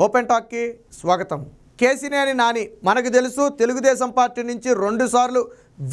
Open టాక్కి స్వాగతం. కేసినేని నాని మనకు తెలుసు, తెలుగుదేశం పార్టీ నుంచి 2 సార్లు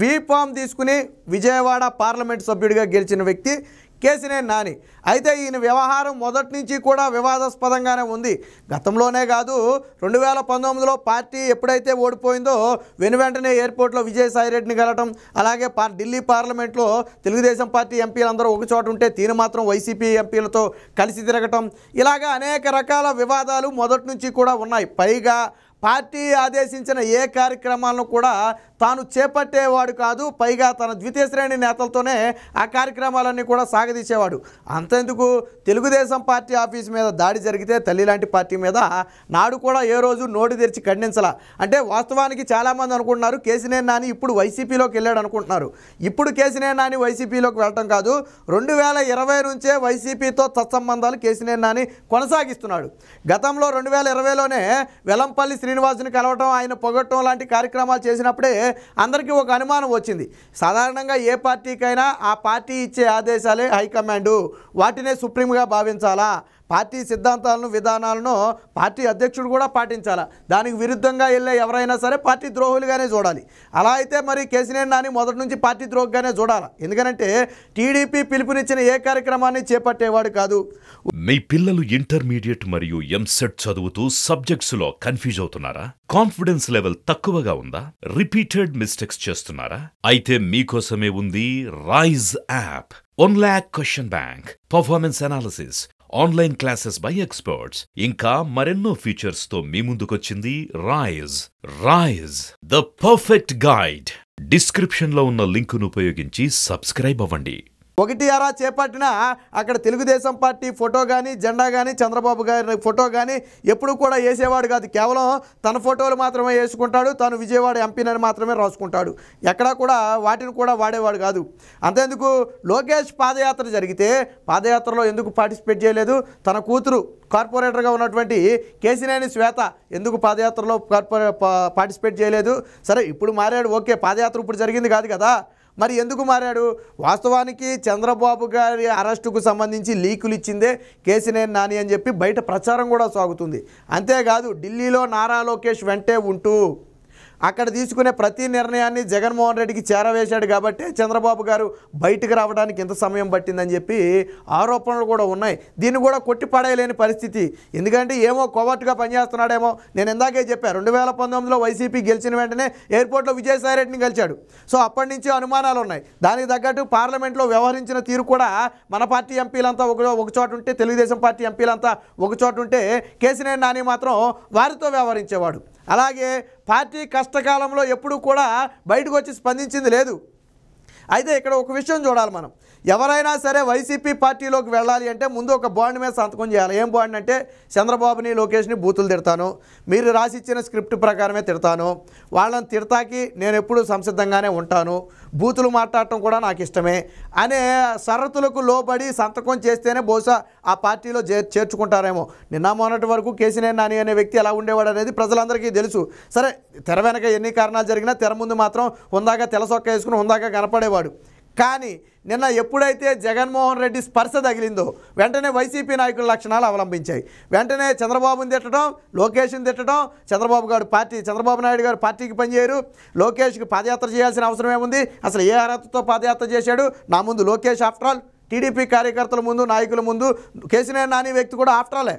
వీఫామ్ తీసుకుని విజయవాడ పార్లమెంట్ సభ్యుడిగా గెలిచిన వ్యక్తి కేసినేని నాని. అయితే ఈయన వ్యవహారం మొదటి నుంచి కూడా వివాదాస్పదంగానే ఉంది. గతంలోనే కాదు, 2019లో పార్టీ ఎప్పుడైతే ఓడిపోయిందో వెనువెంటనే ఎయిర్పోర్ట్లో విజయసాయిరెడ్డిని కలవటం, అలాగే ఢిల్లీ పార్లమెంట్లో తెలుగుదేశం పార్టీ ఎంపీలందరూ ఒక చోట ఉంటే తీను మాత్రం వైసీపీ ఎంపీలతో కలిసి తిరగటం, ఇలాగా అనేక రకాల వివాదాలు మొదటి నుంచి కూడా ఉన్నాయి. పైగా పార్టీ ఆదేశించిన ఏ కార్యక్రమాలను కూడా తాను చేపట్టేవాడు కాదు. పైగా తన ద్వితీయ శ్రేణి నేతలతోనే ఆ కార్యక్రమాలన్నీ కూడా సాగదీసేవాడు. అంతెందుకు, తెలుగుదేశం పార్టీ ఆఫీస్ మీద దాడి జరిగితే తల్లి లాంటి పార్టీ మీద నాడు కూడా ఏ రోజు నోటి తెరిచి ఖండించాల. అంటే వాస్తవానికి చాలామంది అనుకుంటున్నారు కేసినేని నాని ఇప్పుడు వైసీపీలోకి వెళ్ళాడు అనుకుంటున్నారు. ఇప్పుడు కేసినేని నాని వైసీపీలోకి వెళ్ళటం కాదు, 2020 నుంచే వైసీపీతో తత్సంబంధాలు కేసినేని నాని కొనసాగిస్తున్నాడు. గతంలో 2020లోనే వెల్లంపల్లి శ్రీనివాసుని కలవటం, ఆయన పొగట్టడం లాంటి కార్యక్రమాలు చేసినప్పుడే అందరికీ ఒక అనుమానం వచ్చింది. సాధారణంగా ఏ పార్టీకైనా ఆ పార్టీ ఇచ్చే ఆదేశాలే హైకమాండు, వాటినే సుప్రీంగా భావించాలా, పార్టీ సిద్ధాంతాలను విధానాలను పార్టీ అధ్యక్షుడు కూడా పాటించాలా, దానికి విరుద్ధంగా వెళ్ళే ఎవరైనా సరే పార్టీ ద్రోహులుగానే చూడాలి. అలా అయితే మరి కేసినేని నాని మొదటి నుంచి పార్టీ ద్రోహుగానే చూడాలి. ఎందుకంటే టీడీపీ పిలుపునిచ్చిన ఏ కార్యక్రమాన్ని చేపట్టేవాడు కాదు. మీ పిల్లలు ఇంటర్మీడియట్ మరియు ఎంసెట్ చదువుతూ సబ్జెక్ట్స్లో కన్ఫ్యూజ్ అవుతున్నారా? కాన్ఫిడెన్స్ లెవెల్ తక్కువగా ఉందా? రిపీటెడ్ మిస్టేక్స్ చేస్తున్నారా? అయితే మీకోసమే ఉంది Rise app. 1 lakh question bank, performance analysis, online classes by experts, ఇంకా మరెన్నో ఫీచర్స్ తో మీ ముందుకొచ్చింది Rise the perfect guide. Description లో ఉన్న లింకును ఉపయోగించి సబ్స్క్రైబ్ అవ్వండి. ఒకటి అరా చేపట్టినా అక్కడ తెలుగుదేశం పార్టీ ఫోటో కానీ జెండా కానీ చంద్రబాబు గారి ఫోటో కానీ ఎప్పుడు కూడా వేసేవాడు కాదు. కేవలం తన ఫోటోలు మాత్రమే వేసుకుంటాడు, తాను విజయవాడ ఎంపీనని మాత్రమే రాసుకుంటాడు. ఎక్కడా కూడా వాటిని కూడా వాడేవాడు కాదు. అంతేందుకు లోకేష్ పాదయాత్ర జరిగితే పాదయాత్రలో ఎందుకు పార్టిసిపేట్ చేయలేదు? తన కూతురు కార్పొరేటర్గా ఉన్నటువంటి కేసినేని శ్వేత ఎందుకు పాదయాత్రలో పార్టిసిపేట్ చేయలేదు? సరే ఇప్పుడు మారాడు, ఓకే, పాదయాత్ర ఇప్పుడు జరిగింది కాదు కదా, మరి ఎందుకు మారాడు? వాస్తవానికి చంద్రబాబు గారి అరెస్టుకు సంబంధించి లీకులు ఇచ్చిందే కేసినేని నాని అని చెప్పి బయట ప్రచారం కూడా సాగుతుంది. అంతేకాదు, ఢిల్లీలో నారా లోకేష్ వెంటే ఉంటూ అక్కడ తీసుకునే ప్రతి నిర్ణయాన్ని జగన్మోహన్ రెడ్డికి చేరవేశాడు కాబట్టి చంద్రబాబు గారు బయటకు రావడానికి ఎంత సమయం పట్టిందని చెప్పి ఆరోపణలు కూడా ఉన్నాయి. దీన్ని కూడా కొట్టిపడేయలేని పరిస్థితి. ఎందుకంటే ఏమో కోవర్ట్గా పనిచేస్తున్నాడేమో. నేను ఇందాకే చెప్పాను, 2019లో వైసీపీ గెలిచిన వెంటనే ఎయిర్పోర్ట్లో విజయసాయిరెడ్డిని గెలిచాడు. సో అప్పటి నుంచి అనుమానాలు ఉన్నాయి. దానికి తగ్గట్టు పార్లమెంట్లో వ్యవహరించిన తీరు కూడా మన పార్టీ ఎంపీలంతా ఒక చోట ఉంటే, తెలుగుదేశం పార్టీ ఎంపీలంతా ఒక చోట ఉంటే కేసినేని నాని మాత్రం వారితో వ్యవహరించేవాడు. అలాగే పార్టీ కష్టకాలంలో ఎప్పుడూ కూడా బయటకు వచ్చి స్పందించింది లేదు. అయితే ఇక్కడ ఒక విషయం చూడాలి మనం. ఎవరైనా సరే వైసీపీ పార్టీలోకి వెళ్ళాలి అంటే ముందు ఒక బాండ్ మీద సంతకం చేయాలి. ఏం బాండ్ అంటే, చంద్రబాబుని లోకేష్ని బూతులు తిడతాను, మీరు రాసిచ్చిన స్క్రిప్ట్ ప్రకారమే తిడతాను, వాళ్ళని తిడతాకి నేను ఎప్పుడు సంసిద్ధంగానే ఉంటాను, బూతులు మాట్లాడటం కూడా నాకు ఇష్టమే అనే షరతులకు లోబడి సంతకం చేస్తేనే బహుశా ఆ పార్టీలో చేర్చుకుంటారేమో. నిన్న మొన్నటి వరకు కేసినేని నాని అనే వ్యక్తి ఎలా ఉండేవాడు అనేది ప్రజలందరికీ తెలుసు. సరే, తెర వెనక ఎన్ని కారణాలు జరిగినా తెర ముందు మాత్రం హుందాగా తెల్లసొక్క వేసుకుని హుందాగా కనపడేవాడు. కానీ నిన్న ఎప్పుడైతే జగన్మోహన్ రెడ్డి స్పర్శ తగిలిందో వెంటనే వైసీపీ నాయకుల లక్షణాలు అవలంబించాయి. వెంటనే చంద్రబాబుని తిట్టడం, లోకేష్ని తిట్టడం, చంద్రబాబు నాయుడు గారు పార్టీకి పనిచేయరు, లోకేష్కి పాదయాత్ర చేయాల్సిన అవసరం ఏముంది, అసలు ఏ అర్హతతో పాదయాత్ర చేశాడు, నా ముందు లోకేష్ ఆఫ్టర్ ఆల్, టీడీపీ కార్యకర్తల ముందు నాయకుల ముందు కేసినేని నాని వ్యక్తి కూడా ఆఫ్టర్ ఆలే,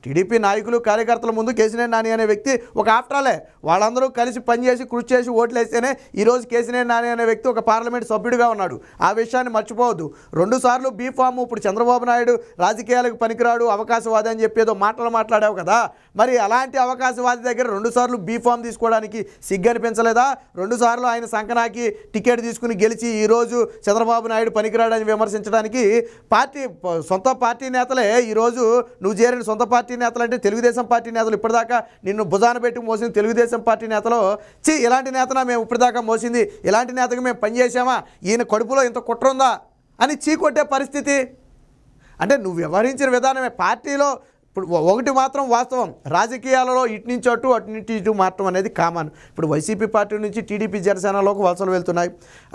టీడీపీ నాయకులు కార్యకర్తల ముందు కేసినేని నాని అనే వ్యక్తి ఒక ఆఫ్టరాలే. వాళ్ళందరూ కలిసి పనిచేసి కృషి చేసి ఓట్లు వేస్తేనే ఈరోజు కేసినేని నాని అనే వ్యక్తి ఒక పార్లమెంట్ సభ్యుడిగా ఉన్నాడు. ఆ విషయాన్ని మర్చిపోవద్దు. 2 సార్లు బీఫామ్, ఇప్పుడు చంద్రబాబు నాయుడు రాజకీయాలకు పనికిరాడు, అవకాశవాది అని చెప్పి ఏదో మాట్లాడావు కదా, మరి అలాంటి అవకాశవాది దగ్గర 2 సార్లు బీఫామ్ తీసుకోవడానికి సిగ్గు అనిపించలేదా? 2 సార్లు ఆయన సంకనాకి టికెట్ తీసుకుని గెలిచి ఈరోజు చంద్రబాబు నాయుడు పనికిరాడని విమర్శించడానికి సొంత పార్టీ నేతలే ఈరోజు నువ్వు చేరిన సొంత పార్టీ నేతలు అంటే తెలుగుదేశం పార్టీ నేతలు ఇప్పటిదాకా నిన్ను భుజాన పెట్టి మోసిన తెలుగుదేశం పార్టీ నేతలు ఇలాంటి నేతనా మేము ఇప్పటిదాకా మోసింది, ఇలాంటి నేతకు మేము పనిచేసామా, ఈయన కడుపులో ఇంత కుట్ర ఉందా అని చీకొట్టే పరిస్థితి. అంటే నువ్వు వ్యవహరించిన విధానమే. పార్టీలో ఇప్పుడు ఒకటి మాత్రం వాస్తవం, రాజకీయాలలో ఇటు నుంచి అటు నుంచి ఇటు మాత్రం అనేది కామన్. ఇప్పుడు వైసీపీ పార్టీ నుంచి టీడీపీ జనసేనలోకి వలసలు వెళ్తున్నాయి,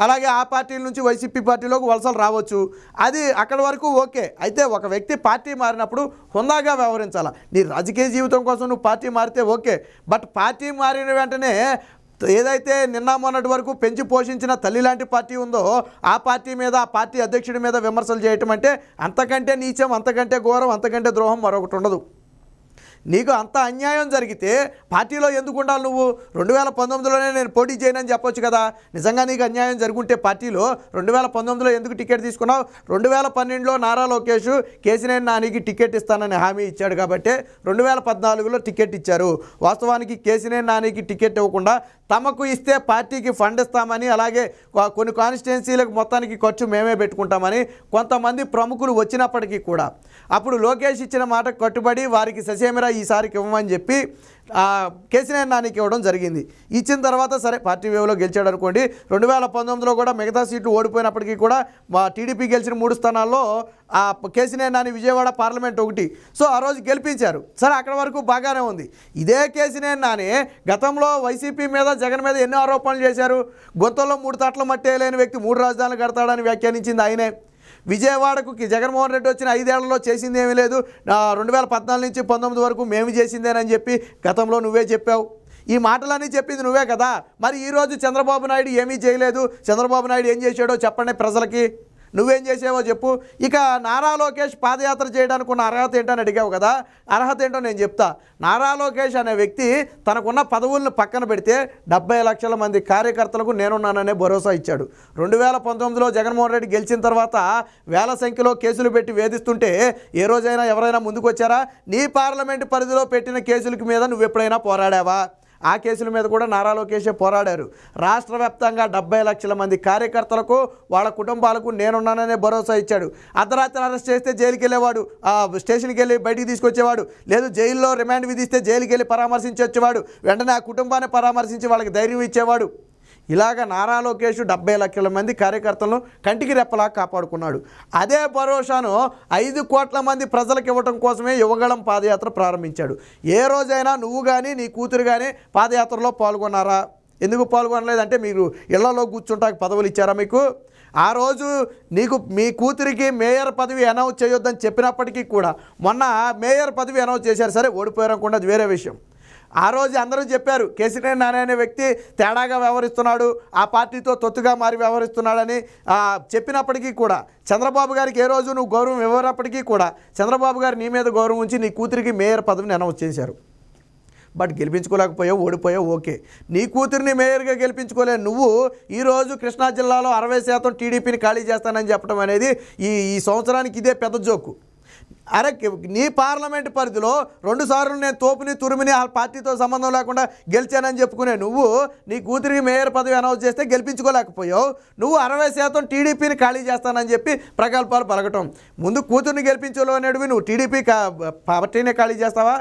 అలాగే ఆ పార్టీల నుంచి వైసీపీ పార్టీలోకి వలసలు రావచ్చు, అది అక్కడి వరకు ఓకే. అయితే ఒక వ్యక్తి పార్టీ మారినప్పుడు హుందాగా వ్యవహరించాలి. నీ రాజకీయ జీవితం కోసం నువ్వు పార్టీ మారితే ఓకే, బట్ పార్టీ మారిన వెంటనే ఏదైతే నిన్న మొన్నటి వరకు పెంచి పోషించిన తల్లి లాంటి పార్టీ ఉందో ఆ పార్టీ మీద, ఆ పార్టీ అధ్యక్షుడి మీద విమర్శలు చేయటం అంటే అంతకంటే నీచం, అంతకంటే ఘోరం, అంతకంటే ద్రోహం మరొకటి ఉండదు. నీకు అంత అన్యాయం జరిగితే పార్టీలో ఎందుకు ఉండాలి నువ్వు? 2019లోనే నేను పోటీ చేయనని చెప్పొచ్చు కదా. నిజంగా నీకు అన్యాయం జరుగుంటే పార్టీలో 2019లో ఎందుకు టికెట్ తీసుకున్నావు? 2012లో నారా లోకేష్ కేసినేని నానికి టికెట్ ఇస్తానని హామీ ఇచ్చాడు కాబట్టి 2014లో టికెట్ ఇచ్చారు. వాస్తవానికి కేసినేని నానికి టికెట్ ఇవ్వకుండా తమకు ఇస్తే పార్టీకి ఫండ్ ఇస్తామని, అలాగే కొన్ని కాన్స్టిట్యున్సీలకు మొత్తానికి ఖర్చు మేమే పెట్టుకుంటామని కొంతమంది ప్రముఖులు వచ్చినప్పటికీ కూడా అప్పుడు లోకేష్ ఇచ్చిన మాటకు కట్టుబడి వారికి ససేమిరా ఈసారికి ఇవ్వమని చెప్పి కేసినేని నానికి ఇవ్వడం జరిగింది. ఇచ్చిన తర్వాత సరే పార్టీ వేవ్లో గెలిచాడు అనుకోండి. 2019లో కూడా మిగతా సీట్లు ఓడిపోయినప్పటికీ కూడా మా టీడీపీ గెలిచిన 3 స్థానాల్లో కేసినేని నాని విజయవాడ పార్లమెంట్ ఒకటి. సో ఆ రోజు గెలిపించారు. సరే అక్కడ వరకు బాగానే ఉంది. ఇదే కేసినేని నాని గతంలో వైసీపీ మీద, జగన్ మీద ఎన్నో ఆరోపణలు చేశారు. గొంతుల్లో 3 తట్ల మట్టి వేయలేని వ్యక్తి 3 రాజధానులు కడతాడని వ్యాఖ్యానించింది ఆయనే. విజయవాడకు జగన్మోహన్ రెడ్డి వచ్చిన 5 ఏళ్లలో చేసింది ఏమీ లేదు, 2014 నుంచి 19 వరకు మేము చేసిందేనని చెప్పి గతంలో నువ్వే చెప్పావు. ఈ మాటలన్నీ చెప్పింది నువ్వే కదా. మరి ఈరోజు చంద్రబాబు నాయుడు ఏమీ చేయలేదు, చంద్రబాబు నాయుడు ఏం చేశాడో చెప్పండి ప్రజలకి. నువ్వేం చేసావో చెప్పు. ఇక నారా లోకేష్ పాదయాత్ర చేయడానికి ఉన్న అర్హత ఏంటని అడిగావు కదా. అర్హత ఏంటో నేను చెప్తా. నారా లోకేష్ అనే వ్యక్తి తనకున్న పదవులను పక్కన పెడితే 70 లక్షల మంది కార్యకర్తలకు నేనున్నాననే భరోసా ఇచ్చాడు. 2019లో జగన్మోహన్ రెడ్డి గెలిచిన తర్వాత వేల సంఖ్యలో కేసులు పెట్టి వేధిస్తుంటే ఏ రోజైనా ఎవరైనా ముందుకు వచ్చారా? నీ పార్లమెంటు పరిధిలో పెట్టిన కేసుల మీద నువ్వు ఎప్పుడైనా పోరాడావా? ఆ కేసుల మీద కూడా నారా లోకేషే పోరాడారు. రాష్ట్ర వ్యాప్తంగా 70 లక్షల మంది కార్యకర్తలకు, వాళ్ళ కుటుంబాలకు నేనున్నాననే భరోసా ఇచ్చాడు. అర్ధరాత్రి అరెస్ట్ చేస్తే జైలుకి వెళ్ళేవాడు, స్టేషన్కి వెళ్ళి బయటికి తీసుకొచ్చేవాడు. లేదు జైల్లో రిమాండ్ విధిస్తే జైలుకి వెళ్ళి పరామర్శించి వచ్చేవాడు. వెంటనే ఆ కుటుంబాన్ని పరామర్శించి వాళ్ళకి ధైర్యం ఇచ్చేవాడు. ఇలాగ నారా లోకేష్ 70 లక్షల మంది కార్యకర్తలను కంటికి రెప్పలా కాపాడుకున్నాడు. అదే భరోసాను 5 కోట్ల మంది ప్రజలకు ఇవ్వటం కోసమే యువగళం పాదయాత్ర ప్రారంభించాడు. ఏ రోజైనా నువ్వు కానీ నీ కూతురు కానీ పాదయాత్రలో పాల్గొన్నారా? ఎందుకు పాల్గొనలేదంటే మీరు ఇళ్లలో కూర్చుంటానికి పదవులు ఇచ్చారా మీకు? ఆ రోజు నీకు మీ కూతురికి మేయర్ పదవి అనౌన్స్ చేయొద్దని చెప్పినప్పటికీ కూడా మొన్న మేయర్ పదవి అనౌన్స్ చేశారు. సరే ఓడిపోయారనుకోండి, అది వేరే విషయం. ఆ రోజు అందరూ చెప్పారు కేసినేని నాని అనే వ్యక్తి తేడాగా వ్యవహరిస్తున్నాడు, ఆ పార్టీతో తొత్తుగా మారి వ్యవహరిస్తున్నాడని చెప్పినప్పటికీ కూడా చంద్రబాబు గారికి ఏ రోజు నువ్వు గౌరవం ఇవ్వనప్పటికీ కూడా చంద్రబాబు గారు నీ మీద గౌరవం ఉంచి నీ కూతురికి మేయర్ పదవిని అనౌన్స్ చేశారు. బట్ గెలిపించుకోలేకపోయావు, ఓడిపోయావు. ఓకే, నీ కూతురిని మేయర్గా గెలిపించుకోలే నువ్వు ఈరోజు కృష్ణా జిల్లాలో 60% టీడీపీని ఖాళీ చేస్తానని చెప్పడం అనేది ఈ సంవత్సరానికి ఇదే పెద్ద జోకు. అరే నీ పార్లమెంట్ పరిధిలో 2 సార్లు నేను తోపుని తురిమిని ఆ పార్టీతో సంబంధం లేకుండా గెలిచానని చెప్పుకునే నువ్వు నీ కూతురికి మేయర్ పదవి అనౌన్స్ చేస్తే గెలిపించుకోలేకపోయావు. నువ్వు 60% టీడీపీని ఖాళీ చేస్తానని చెప్పి ప్రగల్భాలు పలకటం. ముందు కూతుర్ని గెలిపించలేనివి నువ్వు టీడీపీ పార్టీని ఖాళీ చేస్తావా?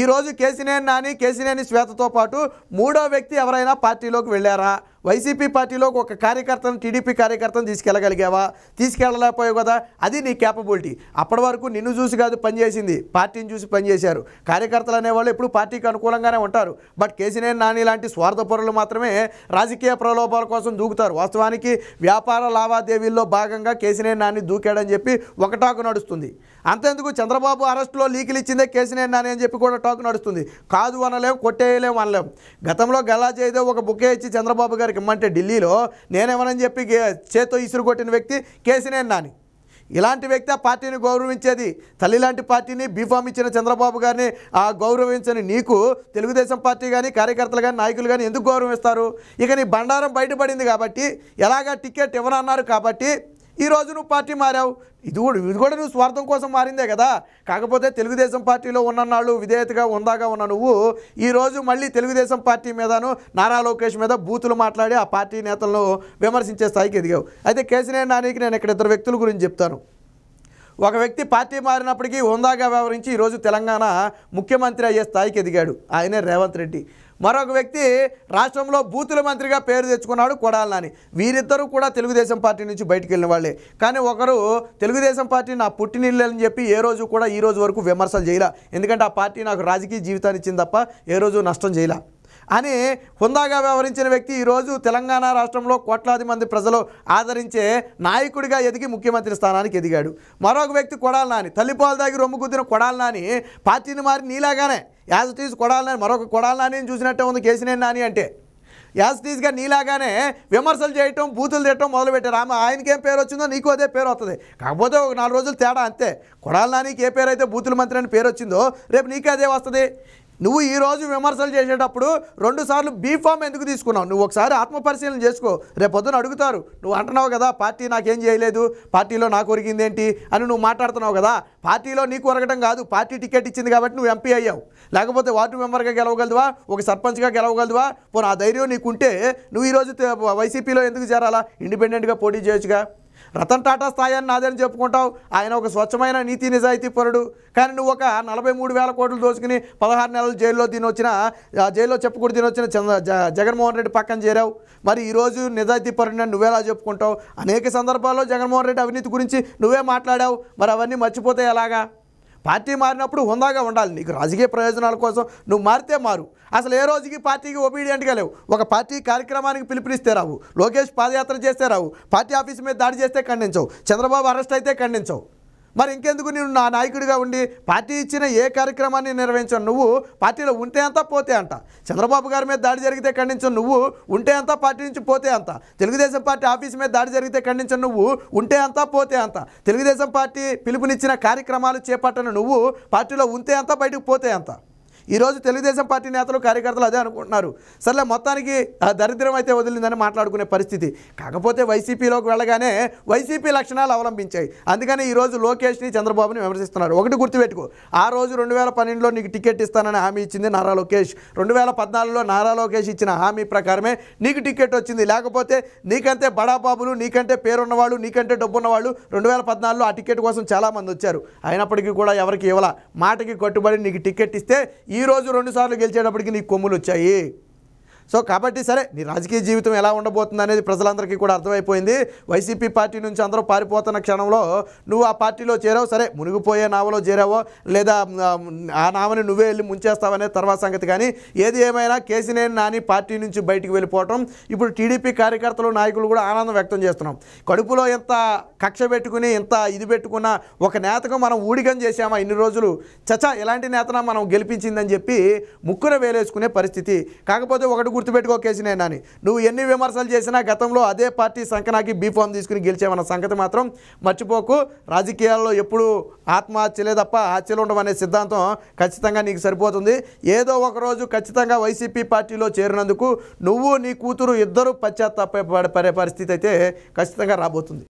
ఈరోజు కేసినేని నాని, కేసినేని శ్వేతతో పాటు 3వ వ్యక్తి ఎవరైనా పార్టీలోకి వెళ్ళారా? వైసీపీ పార్టీలోకి ఒక కార్యకర్తను, టీడీపీ కార్యకర్తను తీసుకెళ్ళగలిగావా? తీసుకెళ్ళలేకపోయావు కదా. అది నీ క్యాపబిలిటీ. అప్పటి వరకు నిన్ను చూసి కాదు పనిచేసింది, పార్టీని చూసి పనిచేశారు. కార్యకర్తలు అనేవాళ్ళు ఎప్పుడు పార్టీకి అనుకూలంగానే ఉంటారు. బట్ కేసినేని నాని లాంటి స్వార్థపరులు మాత్రమే రాజకీయ ప్రలోభాల కోసం దూకుతారు. వాస్తవానికి వ్యాపార లావాదేవీల్లో భాగంగా కేసినేని నాని దూకాడని చెప్పి ఒక టాకు నడుస్తుంది. అంతేందుకు చంద్రబాబు అరెస్టులో లీకులు ఇచ్చిందే కేసినేని నాని అని చెప్పి కూడా టాకు నడుస్తుంది. కాదు అనలేం, కొట్టేయలేం అనలేం. గతంలో గల్లా జయదేవ్ ఒక బుకే ఇచ్చి చంద్రబాబు గారికి ఇమ్మంటే ఢిల్లీలో నేనేమనని చెప్పి చేతో ఇసురు కొట్టిన వ్యక్తి కేసినేని నాని. ఇలాంటి వ్యక్తి ఆ పార్టీని గౌరవించేది. తల్లి లాంటి పార్టీని బీఫామ్ ఇచ్చిన చంద్రబాబు గారిని గౌరవించని నీకు తెలుగుదేశం పార్టీ కానీ, కార్యకర్తలు కానీ, నాయకులు కానీ ఎందుకు గౌరవిస్తారు? ఇక నీ బండారం బయటపడింది కాబట్టి, ఎలాగా టికెట్ ఇవ్వనన్నారు కాబట్టి ఈరోజు నువ్వు పార్టీ మారావు. ఇది కూడా నువ్వు స్వార్థం కోసం మారిందే కదా. కాకపోతే తెలుగుదేశం పార్టీలో ఉన్ననాళ్ళు విధేయతగా ఉందాగా ఉన్న నువ్వు ఈరోజు మళ్ళీ తెలుగుదేశం పార్టీ మీదను, నారా లోకేష్ మీద బూతులు మాట్లాడి ఆ పార్టీ నేతలను విమర్శించే స్థాయికి ఎదిగావు. అయితే కేసినేని నానికి నేను ఇక్కడ 2 వ్యక్తుల గురించి చెప్తాను. ఒక వ్యక్తి పార్టీ మారినప్పటికీ హుందాగా వ్యవహరించి ఈరోజు తెలంగాణ ముఖ్యమంత్రి అయ్యే స్థాయికి ఎదిగాడు. ఆయనే రేవంత్ రెడ్డి. మరొక వ్యక్తి రాష్ట్రంలో బూతుల మంత్రిగా పేరు తెచ్చుకున్నాడు కొడాలి నాని. వీరిద్దరూ కూడా తెలుగుదేశం పార్టీ నుంచి బయటికి వెళ్ళిన వాళ్ళే. కానీ ఒకరు తెలుగుదేశం పార్టీ నా పుట్టినిల్లు అని చెప్పి ఏ రోజు కూడా ఈ రోజు వరకు విమర్శలు చేయలే. ఎందుకంటే ఆ పార్టీ నాకు రాజకీయ జీవితాన్ని ఇచ్చింది తప్ప ఏ రోజు నష్టం చేయలే అని హుందాగా వ్యవహరించిన వ్యక్తి ఈరోజు తెలంగాణ రాష్ట్రంలో కోట్లాది మంది ప్రజలు ఆదరించే నాయకుడిగా ఎదిగి ముఖ్యమంత్రి స్థానానికి ఎదిగాడు. మరొక వ్యక్తి కొడాలి నాని, తల్లిపాలు దాగి రొమ్ము గుద్దిన కొడాలి నాని పార్టీని మారి నీలాగానే as it is Kodali Nani, మరొక కొడాలి నాని చూసినట్టే ఉంది కేసినేని నాని అంటే. యాజ్ ఇట్ ఈజ్గా నీలాగానే విమర్శలు చేయటం, బూతులు తిట్టడం మొదలుపెట్టారు. ఆయనకేం పేరు వచ్చిందో నీకు అదే పేరు వస్తుంది. కాకపోతే ఒక 4 రోజులు తేడా అంతే. కొడాలి నానికి ఏ పేరు అయితే బూతుల మంత్రి అని పేరు వచ్చిందో రేపు నీకు అదే వస్తుంది. నువ్వు ఈరోజు విమర్శలు చేసేటప్పుడు 2 సార్లు బీఫామ్ ఎందుకు తీసుకున్నావు? నువ్వు ఒకసారి ఆత్మపరిశీలన చేసుకో. రేపు పొద్దున అడుగుతారు, నువ్వు అంటున్నావు కదా పార్టీ నాకేం చేయలేదు, పార్టీలో నాకు ఒరిగింది ఏంటి అని నువ్వు మాట్లాడుతున్నావు కదా. పార్టీలో నీకు ఒరగడం కాదు, పార్టీ టికెట్ ఇచ్చింది కాబట్టి నువ్వు ఎంపీ అయ్యావు. లేకపోతే వార్డు మెంబర్గా గెలవగలదువా, ఒక సర్పంచ్గా గెలవగలదువా? పోనీ ఆ ధైర్యం నీకుంటే నువ్వు ఈరోజు వైసీపీలో ఎందుకు చేరాలా? ఇండిపెండెంట్గా పోటీ చేయొచ్చుగా. రతన్ టాటా స్థాయిని నాదని చెప్పుకుంటావు. ఆయన ఒక స్వచ్ఛమైన నీతి నిజాయితీ పరుడు. కానీ నువ్వు ఒక 43,000 కోట్లు దోచుకుని 16 నెలలు జైల్లో చెప్పుకుంటూ తినొచ్చిన జగన్మోహన్ రెడ్డి పక్కన చేరావు. మరి ఈరోజు నిజాయితీ పరుడిని నువ్వేలా చెప్పుకుంటావు? అనేక సందర్భాల్లో జగన్మోహన్ రెడ్డి అవినీతి గురించి నువ్వే మాట్లాడావు. మరి అవన్నీ మర్చిపోతే ఎలాగా? పార్టీ మారినప్పుడు హుందాగా ఉండాలి. నీకు రాజకీయ ప్రయోజనాల కోసం నువ్వు మారితే మారు. అసలు ఏ రోజుకి పార్టీకి ఒబీడియంట్గా లేవు. ఒక పార్టీ కార్యక్రమానికి పిలుపునిస్తే రావు, లోకేష్ పాదయాత్ర చేస్తే రావు, పార్టీ ఆఫీస్ మీద దాడి చేస్తే ఖండించవు, చంద్రబాబు అరెస్ట్ అయితే ఖండించవు. మరి ఇంకెందుకు నేను నా నాయకుడిగా ఉండి పార్టీ ఇచ్చిన ఏ కార్యక్రమాన్ని నిర్వహించను? నువ్వు పార్టీలో ఉంటే అంతా పోతే అంట. చంద్రబాబు గారి మీద దాడి జరిగితే ఖండించను, నువ్వు ఉంటే అంతా పార్టీ నుంచి పోతే అంత. తెలుగుదేశం పార్టీ ఆఫీస్ మీద దాడి జరిగితే ఖండించను, నువ్వు ఉంటే అంతా పోతే అంత. తెలుగుదేశం పార్టీ పిలుపునిచ్చిన కార్యక్రమాలు చేపట్టను, నువ్వు పార్టీలో ఉంటే అంతా బయటకు పోతే అంత. ఈరోజు తెలుగుదేశం పార్టీ నేతలు కార్యకర్తలు అదే అనుకుంటున్నారు. సర్లే మొత్తానికి దరిద్రం అయితే వదిలిందని మాట్లాడుకునే పరిస్థితి. కాకపోతే వైసీపీలోకి వెళ్ళగానే వైసీపీ లక్షణాలు అవలంబించాయి. అందుకని ఈరోజు లోకేష్ని చంద్రబాబుని విమర్శిస్తున్నారు. ఒకటి గుర్తుపెట్టుకో, ఆ రోజు 2012లో నీకు టికెట్ ఇస్తానని హామీ ఇచ్చింది నారా లోకేష్. 2014లో నారా లోకేష్ ఇచ్చిన హామీ ప్రకారమే నీకు టికెట్ వచ్చింది. లేకపోతే నీకంటే బడాబాబులు, నీకంటే పేరున్నవాళ్ళు, నీకంటే డబ్బున్నవాళ్ళు 2014లో ఆ టికెట్ కోసం చాలామంది వచ్చారు. అయినప్పటికీ కూడా ఎవరికి ఇవ్వాల, మాటకి కట్టుబడి నీకు టికెట్ ఇస్తే ఈరోజు 2 సార్లు గెలిచేటప్పటికి నీకు కొమ్ములు వచ్చాయి. సో కాబట్టి సరే, నీ రాజకీయ జీవితం ఎలా ఉండబోతుంది అనేది ప్రజలందరికీ కూడా అర్థమైపోయింది. వైసీపీ పార్టీ నుంచి అందరూ పారిపోతున్న క్షణంలో నువ్వు ఆ పార్టీలో చేరావు. సరే, మునిగిపోయే నావలో చేరావో లేదా ఆ నావని నువ్వే వెళ్ళి ముంచేస్తావనే తర్వాత సంగతి. కానీ ఏది ఏమైనా కేసినేని నాని పార్టీ నుంచి బయటికి వెళ్ళిపోవటం ఇప్పుడు టీడీపీ కార్యకర్తలు, నాయకులు కూడా ఆనందం వ్యక్తం చేస్తున్నాం. కడుపులో ఎంత కక్ష పెట్టుకుని ఎంత ఇది పెట్టుకున్న ఒక నేతకు మనం ఊడిగం చేసామా ఇన్ని రోజులు? చచ్చా, ఎలాంటి నేతన మనం గెలిపించిందని చెప్పి ముక్కున వేలేసుకునే పరిస్థితి. కాకపోతే ఒకటి గుర్తుపెట్టుకో కేసినేని నాని, నువ్వు ఎన్ని విమర్శలు చేసినా గతంలో అదే పార్టీ సంకనాకి బీఫామ్ తీసుకుని గెలిచామన్న సంగతి మాత్రం మర్చిపోకు. రాజకీయాల్లో ఎప్పుడు ఆత్మహత్యలే తప్ప హత్యలు ఉండవనే సిద్ధాంతం ఖచ్చితంగా నీకు సరిపోతుంది. ఏదో ఒకరోజు ఖచ్చితంగా వైసీపీ పార్టీలో చేరినందుకు నువ్వు నీ కూతురు ఇద్దరు పశ్చాత్తాపడే పరిస్థితి అయితే ఖచ్చితంగా రాబోతుంది.